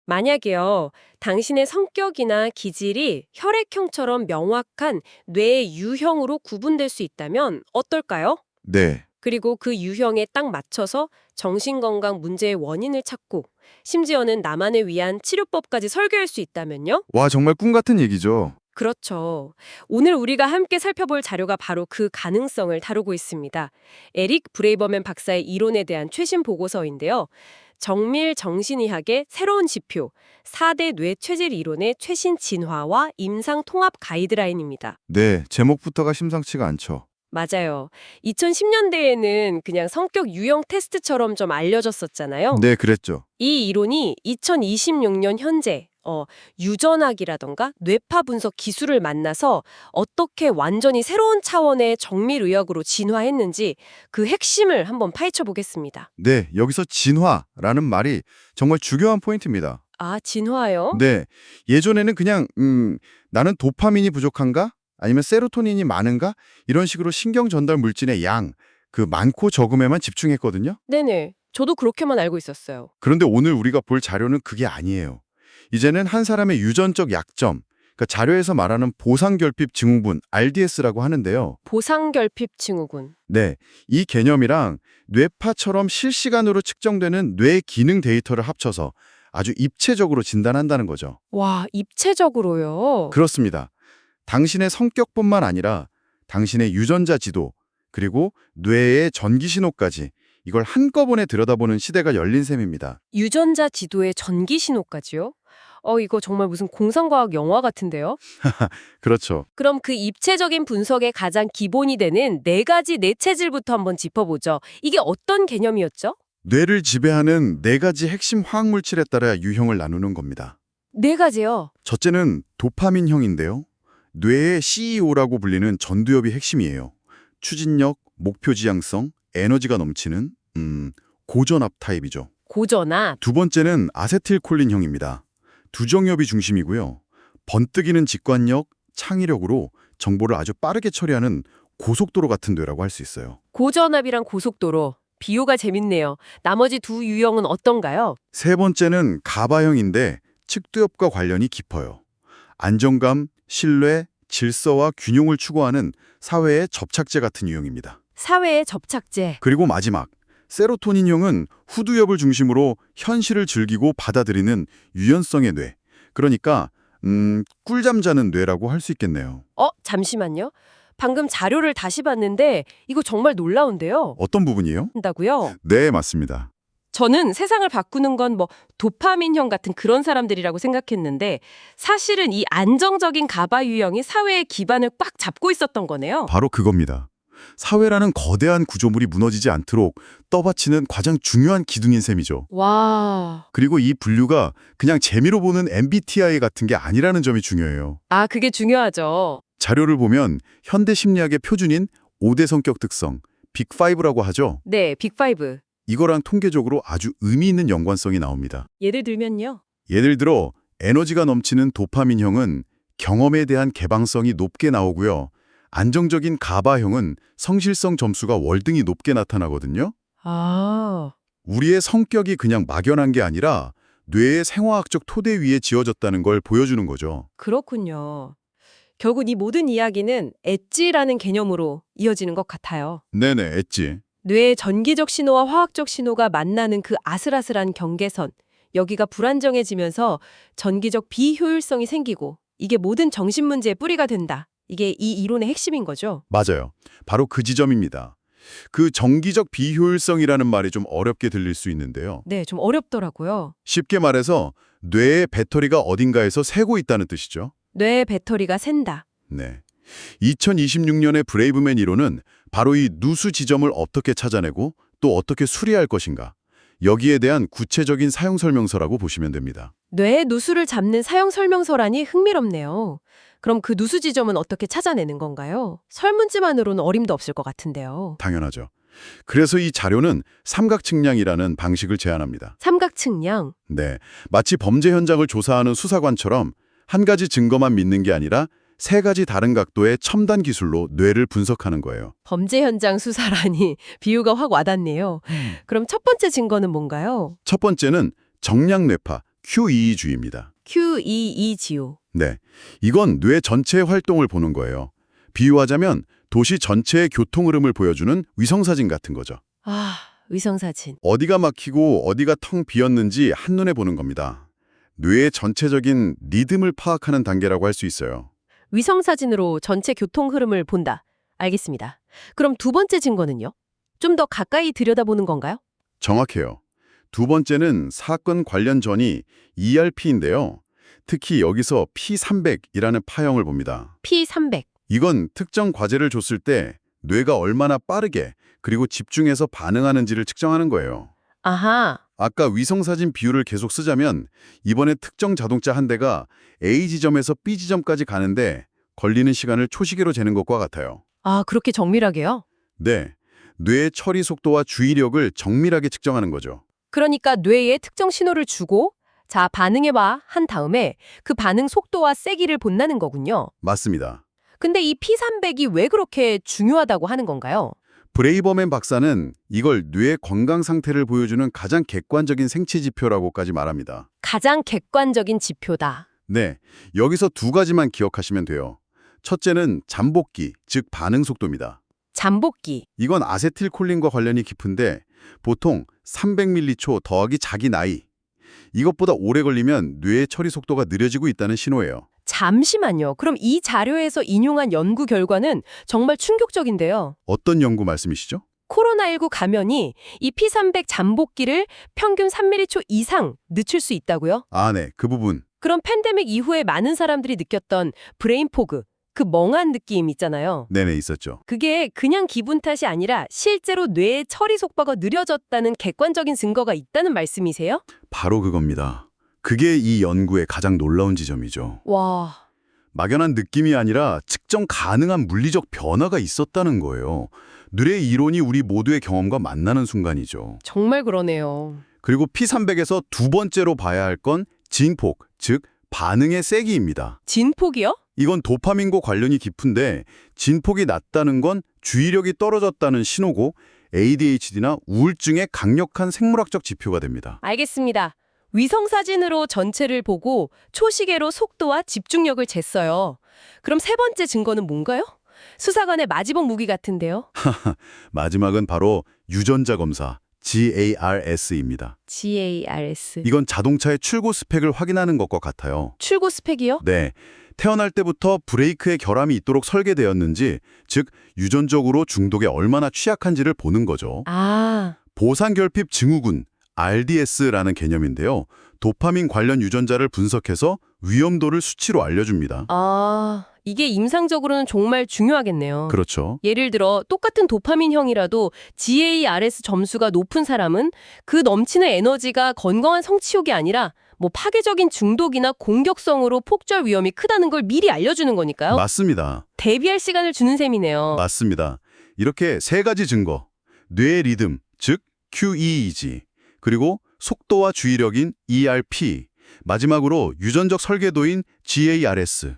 만약에요, 당신의 성격이나 기질이 혈액형처럼 명확한 뇌의 유형으로 구분될 수 있다면 어떨까요? 네. 그리고 그 유형에 딱 맞춰서 정신건강 문제의 원인을 찾고 심지어는 나만을 위한 치료법까지 설계할 수 있다면요? 와, 정말 꿈 같은 얘기죠. 그렇죠. 오늘 우리가 함께 살펴볼 자료가 바로 그 가능성을 다루고 있습니다. 에릭 브레이버맨 박사의 이론에 대한 최신 보고서인데요. 정밀 정신의학의 새로운 지표, 4대 뇌체질 이론의 최신 진화와 임상 통합 가이드라인입니다. 네, 제목부터가 심상치가 않죠. 맞아요. 2010년대에는 그냥 성격 유형 테스트처럼 좀 알려졌었잖아요. 네, 그랬죠. 이 이론이 2026년 현재 유전학이라던가 뇌파 분석 기술을 만나서 어떻게 완전히 새로운 차원의 정밀의학으로 진화했는지 그 핵심을 한번 파헤쳐 보겠습니다. 네, 여기서 진화라는 말이 정말 중요한 포인트입니다. 아, 진화요? 네, 예전에는 그냥 나는 도파민이 부족한가? 아니면 세로토닌이 많은가? 이런 식으로 신경 전달 물질의 양, 그 많고 적음에만 집중했거든요. 네네. 저도 그렇게만 알고 있었어요. 그런데 오늘 우리가 볼 자료는 그게 아니에요. 이제는 한 사람의 유전적 약점, 그러니까 자료에서 말하는 보상결핍 증후군, RDS라고 하는데요. 보상결핍 증후군. 네, 이 개념이랑 뇌파처럼 실시간으로 측정되는 뇌 기능 데이터를 합쳐서 아주 입체적으로 진단한다는 거죠. 와, 입체적으로요? 그렇습니다. 당신의 성격뿐만 아니라 당신의 유전자 지도, 그리고 뇌의 전기 신호까지 이걸 한꺼번에 들여다보는 시대가 열린 셈입니다. 유전자 지도의 전기 신호까지요? 이거 정말 무슨 공상과학 영화 같은데요? 그렇죠. 그럼 그 입체적인 분석의 가장 기본이 되는 네 가지 뇌체질부터 한번 짚어보죠. 이게 어떤 개념이었죠? 뇌를 지배하는 네 가지 핵심 화학물질에 따라 유형을 나누는 겁니다. 네 가지요. 첫째는 도파민형인데요. 뇌의 CEO라고 불리는 전두엽이 핵심이에요. 추진력, 목표 지향성, 에너지가 넘치는 고전압 타입이죠. 고전압. 두 번째는 아세틸콜린형입니다. 두정엽이 중심이고요. 번뜩이는 직관력, 창의력으로 정보를 아주 빠르게 처리하는 고속도로 같은 뇌라고 할 수 있어요. 고전압이랑 고속도로. 비유가 재밌네요. 나머지 두 유형은 어떤가요? 세 번째는 가바형인데 측두엽과 관련이 깊어요. 안정감, 신뢰, 질서와 균형을 추구하는 사회의 접착제 같은 유형입니다. 사회의 접착제. 그리고 마지막, 세로토닌형은 후두엽을 중심으로 현실을 즐기고 받아들이는 유연성의 뇌. 그러니까 꿀잠 자는 뇌라고 할 수 있겠네요. 잠시만요. 방금 자료를 다시 봤는데 이거 정말 놀라운데요. 어떤 부분이요? 한다고요? 네, 맞습니다. 저는 세상을 바꾸는 건 도파민형 같은 그런 사람들이라고 생각했는데 사실은 이 안정적인 가바 유형이 사회의 기반을 꽉 잡고 있었던 거네요. 바로 그겁니다. 사회라는 거대한 구조물이 무너지지 않도록 떠받치는 가장 중요한 기둥인 셈이죠. 와. 그리고 이 분류가 그냥 재미로 보는 MBTI 같은 게 아니라는 점이 중요해요. 아, 그게 중요하죠. 자료를 보면 현대 심리학의 표준인 5대 성격 특성, 빅5라고 하죠. 네, 빅5. 이거랑 통계적으로 아주 의미 있는 연관성이 나옵니다. 예를 들면요. 예를 들어 에너지가 넘치는 도파민형은 경험에 대한 개방성이 높게 나오고요. 안정적인 가바형은 성실성 점수가 월등히 높게 나타나거든요. 아, 우리의 성격이 그냥 막연한 게 아니라 뇌의 생화학적 토대 위에 지어졌다는 걸 보여주는 거죠. 그렇군요. 결국 이 모든 이야기는 엣지라는 개념으로 이어지는 것 같아요. 네네, 엣지. 뇌의 전기적 신호와 화학적 신호가 만나는 그 아슬아슬한 경계선, 여기가 불안정해지면서 전기적 비효율성이 생기고 이게 모든 정신 문제의 뿌리가 된다. 이게 이 이론의 핵심인 거죠. 맞아요. 바로 그 지점입니다. 그 정기적 비효율성이라는 말이 좀 어렵게 들릴 수 있는데요. 네, 좀 어렵더라고요. 쉽게 말해서 뇌의 배터리가 어딘가에서 새고 있다는 뜻이죠. 뇌의 배터리가 샌다. 네. 2026년의 브레이브맨 이론은 바로 이 누수 지점을 어떻게 찾아내고 또 어떻게 수리할 것인가. 여기에 대한 구체적인 사용 설명서라고 보시면 됩니다. 뇌의 누수를 잡는 사용 설명서라니 흥미롭네요. 그럼 그 누수 지점은 어떻게 찾아내는 건가요? 설문지만으로는 어림도 없을 것 같은데요. 당연하죠. 그래서 이 자료는 삼각측량이라는 방식을 제안합니다. 삼각측량. 네. 마치 범죄 현장을 조사하는 수사관처럼 한 가지 증거만 믿는 게 아니라 세 가지 다른 각도의 첨단 기술로 뇌를 분석하는 거예요. 범죄 현장 수사라니 비유가 확 와닿네요. 그럼 첫 번째 증거는 뭔가요? 첫 번째는 정량 뇌파, QEEG입니다. QEEG요. 네, 이건 뇌 전체의 활동을 보는 거예요. 비유하자면 도시 전체의 교통 흐름을 보여주는 위성사진 같은 거죠. 아, 위성사진. 어디가 막히고 어디가 텅 비었는지 한눈에 보는 겁니다. 뇌의 전체적인 리듬을 파악하는 단계라고 할 수 있어요. 위성사진으로 전체 교통 흐름을 본다. 알겠습니다. 그럼 두 번째 증거는요? 좀 더 가까이 들여다보는 건가요? 정확해요. 두 번째는 사건 관련 전이 ERP인데요. 특히 여기서 P300이라는 파형을 봅니다. P300. 이건 특정 과제를 줬을 때 뇌가 얼마나 빠르게 그리고 집중해서 반응하는지를 측정하는 거예요. 아하. 아까 위성사진 비율을 계속 쓰자면 이번에 특정 자동차 한 대가 A 지점에서 B 지점까지 가는데 걸리는 시간을 초시계로 재는 것과 같아요. 아, 그렇게 정밀하게요? 네, 뇌의 처리 속도와 주의력을 정밀하게 측정하는 거죠. 그러니까 뇌에 특정 신호를 주고 자, 반응해봐 한 다음에 그 반응 속도와 세기를 본다는 거군요. 맞습니다. 근데 이 P300이 왜 그렇게 중요하다고 하는 건가요? 브레이버맨 박사는 이걸 뇌의 건강 상태를 보여주는 가장 객관적인 생체 지표라고까지 말합니다. 가장 객관적인 지표다. 네, 여기서 두 가지만 기억하시면 돼요. 첫째는 잠복기, 즉 반응 속도입니다. 잠복기. 이건 아세틸콜린과 관련이 깊은데 보통 300m초 더하기 자기 나이. 이것보다 오래 걸리면 뇌의 처리 속도가 느려지고 있다는 신호예요. 잠시만요. 그럼 이 자료에서 인용한 연구 결과는 정말 충격적인데요. 어떤 연구 말씀이시죠? 코로나19 감염이 이 P300 잠복기를 평균 3m초 이상 늦출 수 있다고요? 아, 네, 그 부분. 그럼 팬데믹 이후에 많은 사람들이 느꼈던 브레인 포그, 그 멍한 느낌 있잖아요. 네네, 있었죠. 그게 그냥 기분 탓이 아니라 실제로 뇌의 처리 속도가 느려졌다는 객관적인 증거가 있다는 말씀이세요? 바로 그겁니다. 그게 이 연구의 가장 놀라운 지점이죠. 와, 막연한 느낌이 아니라 측정 가능한 물리적 변화가 있었다는 거예요. 뇌의 이론이 우리 모두의 경험과 만나는 순간이죠. 정말 그러네요. 그리고 P300에서 두 번째로 봐야 할 건 진폭, 즉 반응의 세기입니다. 진폭이요? 이건 도파민과 관련이 깊은데 진폭이 낮다는 건 주의력이 떨어졌다는 신호고 ADHD나 우울증의 강력한 생물학적 지표가 됩니다. 알겠습니다. 위성사진으로 전체를 보고 초시계로 속도와 집중력을 쟀어요. 그럼 세 번째 증거는 뭔가요? 수사관의 마지막 무기 같은데요. 마지막은 바로 유전자 검사, GARS입니다. GARS. 이건 자동차의 출고 스펙을 확인하는 것과 같아요. 출고 스펙이요? 네, 태어날 때부터 브레이크에 결함이 있도록 설계되었는지, 즉 유전적으로 중독에 얼마나 취약한지를 보는 거죠. 아, 보상결핍 증후군, RDS라는 개념인데요. 도파민 관련 유전자를 분석해서 위험도를 수치로 알려줍니다. 이게 임상적으로는 정말 중요하겠네요. 그렇죠. 예를 들어 똑같은 도파민형이라도 GARS 점수가 높은 사람은 그 넘치는 에너지가 건강한 성취욕이 아니라 뭐 파괴적인 중독이나 공격성으로 폭주할 위험이 크다는 걸 미리 알려주는 거니까요. 맞습니다. 대비할 시간을 주는 셈이네요. 맞습니다. 이렇게 세 가지 증거, 뇌의 리듬, 즉 QEEG, 그리고 속도와 주의력인 ERP, 마지막으로 유전적 설계도인 GARS.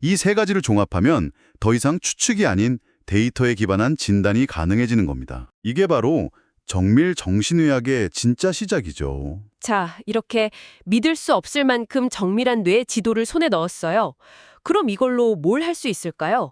이 세 가지를 종합하면 더 이상 추측이 아닌 데이터에 기반한 진단이 가능해지는 겁니다. 이게 바로 정밀 정신의학의 진짜 시작이죠. 자, 이렇게 믿을 수 없을 만큼 정밀한 뇌 지도를 손에 넣었어요. 그럼 이걸로 뭘 할 수 있을까요?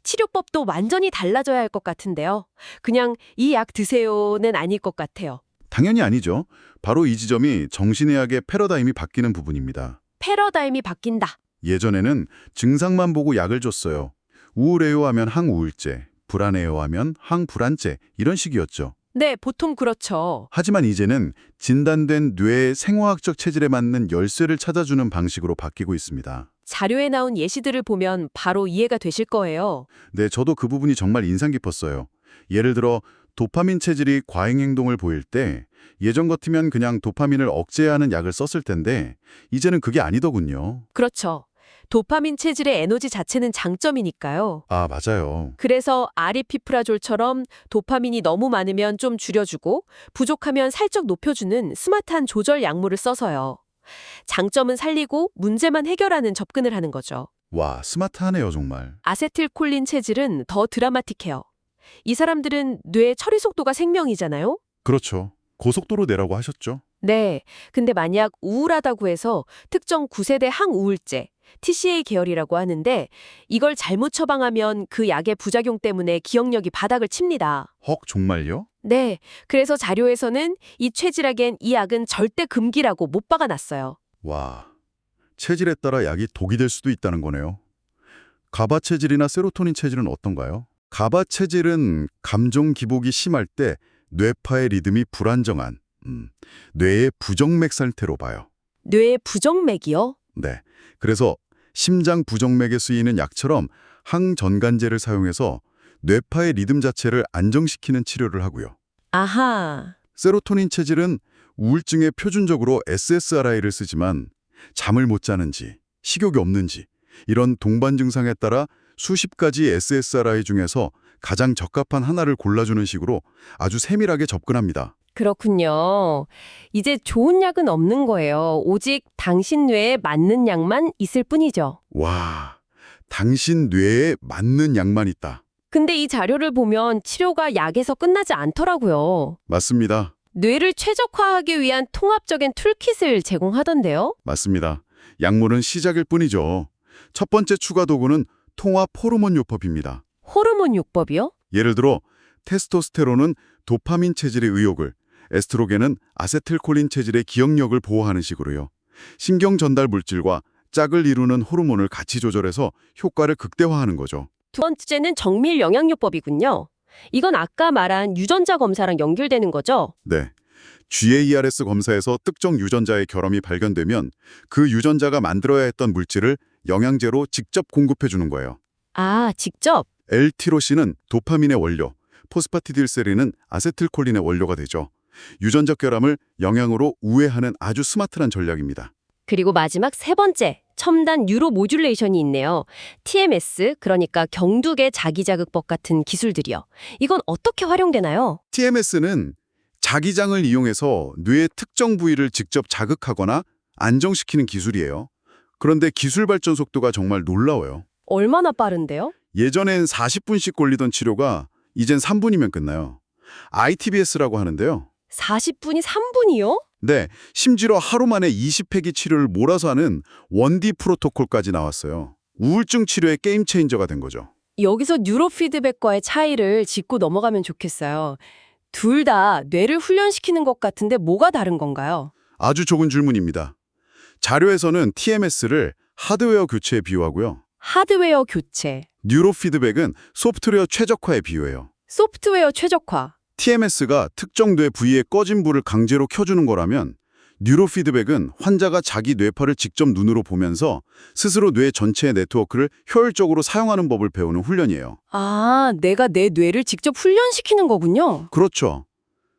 치료법도 완전히 달라져야 할 것 같은데요. 그냥 이 약 드세요는 아닐 것 같아요. 당연히 아니죠. 바로 이 지점이 정신의학의 패러다임이 바뀌는 부분입니다. 패러다임이 바뀐다. 예전에는 증상만 보고 약을 줬어요. 우울해요 하면 항우울제, 불안해요 하면 항불안제 이런 식이었죠. 네, 보통 그렇죠. 하지만 이제는 진단된 뇌의 생화학적 체질에 맞는 열쇠를 찾아주는 방식으로 바뀌고 있습니다. 자료에 나온 예시들을 보면 바로 이해가 되실 거예요. 네, 저도 그 부분이 정말 인상 깊었어요. 예를 들어 도파민 체질이 과잉 행동을 보일 때 예전 같으면 그냥 도파민을 억제하는 약을 썼을 텐데 이제는 그게 아니더군요. 그렇죠. 도파민 체질의 에너지 자체는 장점이니까요. 아, 맞아요. 그래서 아리피프라졸처럼 도파민이 너무 많으면 좀 줄여주고 부족하면 살짝 높여주는 스마트한 조절 약물을 써서요. 장점은 살리고 문제만 해결하는 접근을 하는 거죠. 와, 스마트하네요, 정말. 아세틸콜린 체질은 더 드라마틱해요. 이 사람들은 뇌 처리 속도가 생명이잖아요. 그렇죠. 고속도로 내라고 하셨죠. 네. 근데 만약 우울하다고 해서 특정 9세대 항우울제, TCA 계열이라고 하는데 이걸 잘못 처방하면 그 약의 부작용 때문에 기억력이 바닥을 칩니다. 헉, 정말요? 네. 그래서 자료에서는 이 최질약엔 이 약은 절대 금기라고 못 박아놨어요. 와, 체질에 따라 약이 독이 될 수도 있다는 거네요. 가바 체질이나 세로토닌 체질은 어떤가요? 가바 체질은 감정 기복이 심할 때 뇌파의 리듬이 불안정한 뇌의 부정맥 상태로 봐요. 뇌의 부정맥이요? 네. 그래서 심장 부정맥에 쓰이는 약처럼 항전간제를 사용해서 뇌파의 리듬 자체를 안정시키는 치료를 하고요. 아하. 세로토닌 체질은 우울증에 표준적으로 SSRI를 쓰지만 잠을 못 자는지, 식욕이 없는지 이런 동반 증상에 따라 수십 가지 SSRI 중에서 가장 적합한 하나를 골라주는 식으로 아주 세밀하게 접근합니다. 그렇군요. 이제 좋은 약은 없는 거예요. 오직 당신 뇌에 맞는 약만 있을 뿐이죠. 와, 당신 뇌에 맞는 약만 있다. 근데 이 자료를 보면 치료가 약에서 끝나지 않더라고요. 맞습니다. 뇌를 최적화하기 위한 통합적인 툴킷을 제공하던데요. 맞습니다. 약물은 시작일 뿐이죠. 첫 번째 추가 도구는 통합 호르몬 요법입니다. 호르몬 요법이요? 예를 들어 테스토스테론은 도파민 체질의 의욕을, 에스트로겐은 아세틸콜린 체질의 기억력을 보호하는 식으로요. 신경 전달 물질과 짝을 이루는 호르몬을 같이 조절해서 효과를 극대화하는 거죠. 두 번째는 정밀 영양요법이군요. 이건 아까 말한 유전자 검사랑 연결되는 거죠? 네. GARS 검사에서 특정 유전자의 결함이 발견되면 그 유전자가 만들어야 했던 물질을 영양제로 직접 공급해 주는 거예요. 아, 직접? L-티로신은 도파민의 원료, 포스파티딜세린은 아세틸콜린의 원료가 되죠. 유전적 결함을 영양으로 우회하는 아주 스마트한 전략입니다. 그리고 마지막 세 번째, 첨단 뉴로 모듈레이션이 있네요. TMS, 그러니까 경두계 자기자극법 같은 기술들이요. 이건 어떻게 활용되나요? TMS는 자기장을 이용해서 뇌의 특정 부위를 직접 자극하거나 안정시키는 기술이에요. 그런데 기술 발전 속도가 정말 놀라워요. 얼마나 빠른데요? 예전엔 40분씩 걸리던 치료가 이젠 3분이면 끝나요. ITBS라고 하는데요. 40분이 3분이요? 네, 심지어 하루 만에 20회기 치료를 몰아서 하는 1D 프로토콜까지 나왔어요. 우울증 치료의 게임 체인저가 된 거죠. 여기서 뉴로 피드백과의 차이를 짚고 넘어가면 좋겠어요. 둘 다 뇌를 훈련시키는 것 같은데 뭐가 다른 건가요? 아주 좋은 질문입니다. 자료에서는 TMS를 하드웨어 교체에 비유하고요. 하드웨어 교체, 뉴로 피드백은 소프트웨어 최적화에 비유해요. 소프트웨어 최적화. TMS가 특정 뇌 부위에 꺼진 불을 강제로 켜주는 거라면 뉴로 피드백은 환자가 자기 뇌파를 직접 눈으로 보면서 스스로 뇌 전체의 네트워크를 효율적으로 사용하는 법을 배우는 훈련이에요. 아, 내가 내 뇌를 직접 훈련시키는 거군요. 그렇죠.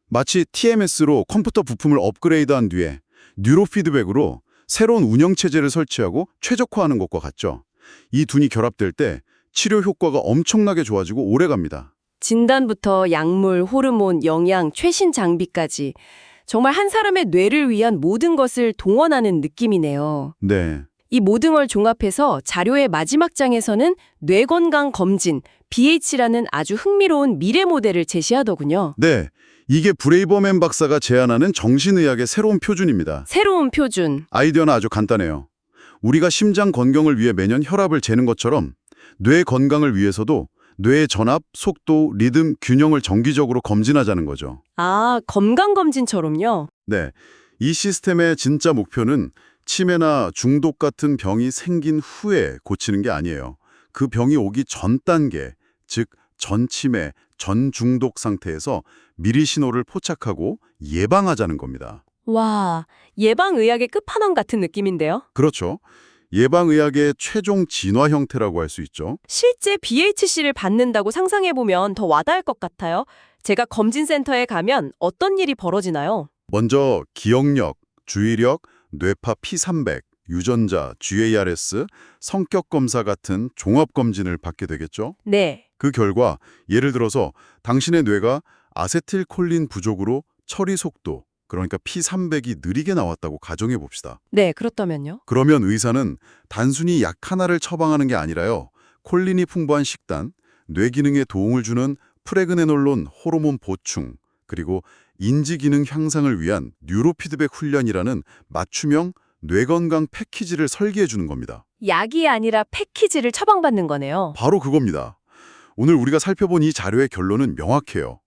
마치 TMS로 컴퓨터 부품을 업그레이드한 뒤에 뉴로 피드백으로 새로운 운영체제를 설치하고 최적화하는 것과 같죠. 이 둘이 결합될 때 치료 효과가 엄청나게 좋아지고 오래갑니다. 진단부터 약물, 호르몬, 영양, 최신 장비까지 정말 한 사람의 뇌를 위한 모든 것을 동원하는 느낌이네요. 네. 이 모든 걸 종합해서 자료의 마지막 장에서는 뇌건강 검진, BH라는 아주 흥미로운 미래 모델을 제시하더군요. 네. 이게 브레이버맨 박사가 제안하는 정신의학의 새로운 표준입니다. 새로운 표준. 아이디어는 아주 간단해요. 우리가 심장 건강을 위해 매년 혈압을 재는 것처럼 뇌 건강을 위해서도 뇌의 전압, 속도, 리듬, 균형을 정기적으로 검진하자는 거죠. 아, 건강검진처럼요? 네. 이 시스템의 진짜 목표는 치매나 중독 같은 병이 생긴 후에 고치는 게 아니에요. 그 병이 오기 전 단계, 즉 전치매, 전중독 상태에서 미리 신호를 포착하고 예방하자는 겁니다. 와, 예방의학의 끝판왕 같은 느낌인데요? 그렇죠. 예방의학의 최종 진화 형태라고 할 수 있죠. 실제 BHC를 받는다고 상상해보면 더 와닿을 것 같아요. 제가 검진센터에 가면 어떤 일이 벌어지나요? 먼저 기억력, 주의력, 뇌파 P300, 유전자, GARS, 성격 검사 같은 종합 검진을 받게 되겠죠. 네. 그 결과 예를 들어서 당신의 뇌가 아세틸콜린 부족으로 처리 속도, 그러니까 P300이 느리게 나왔다고 가정해 봅시다. 네, 그렇다면요? 그러면 의사는 단순히 약 하나를 처방하는 게 아니라요. 콜린이 풍부한 식단, 뇌 기능에 도움을 주는 프레그네놀론 호르몬 보충, 그리고 인지 기능 향상을 위한 뉴로피드백 훈련이라는 맞춤형 뇌건강 패키지를 설계해 주는 겁니다. 약이 아니라 패키지를 처방받는 거네요. 바로 그겁니다. 오늘 우리가 살펴본 이 자료의 결론은 명확해요.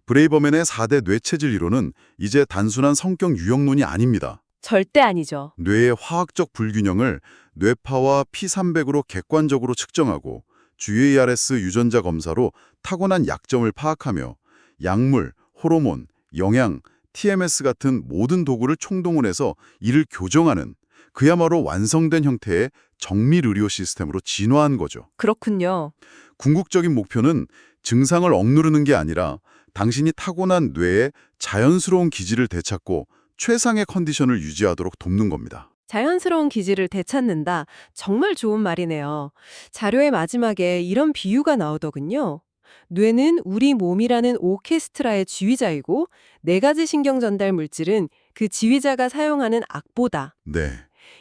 브레이버맨의 4대 뇌체질 이론은 이제 단순한 성격 유형론이 아닙니다. 절대 아니죠. 뇌의 화학적 불균형을 뇌파와 P300으로 객관적으로 측정하고 GARS 유전자 검사로 타고난 약점을 파악하며 약물, 호르몬, 영양, TMS 같은 모든 도구를 총동원해서 이를 교정하는 그야말로 완성된 형태의 정밀 의료 시스템으로 진화한 거죠. 그렇군요. 궁극적인 목표는 증상을 억누르는 게 아니라 당신이 타고난 뇌의 자연스러운 기질을 되찾고 최상의 컨디션을 유지하도록 돕는 겁니다. 자연스러운 기질을 되찾는다. 정말 좋은 말이네요. 자료의 마지막에 이런 비유가 나오더군요. 뇌는 우리 몸이라는 오케스트라의 지휘자이고 네 가지 신경 전달 물질은 그 지휘자가 사용하는 악보다. 네,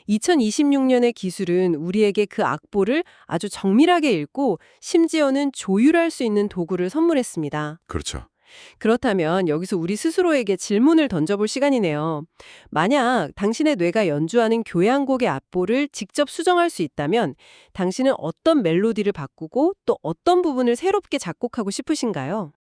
2026년의 기술은 우리에게 그 악보를 아주 정밀하게 읽고 심지어는 조율할 수 있는 도구를 선물했습니다. 그렇죠. 그렇다면 여기서 우리 스스로에게 질문을 던져볼 시간이네요. 만약 당신의 뇌가 연주하는 교향곡의 악보를 직접 수정할 수 있다면 당신은 어떤 멜로디를 바꾸고 또 어떤 부분을 새롭게 작곡하고 싶으신가요?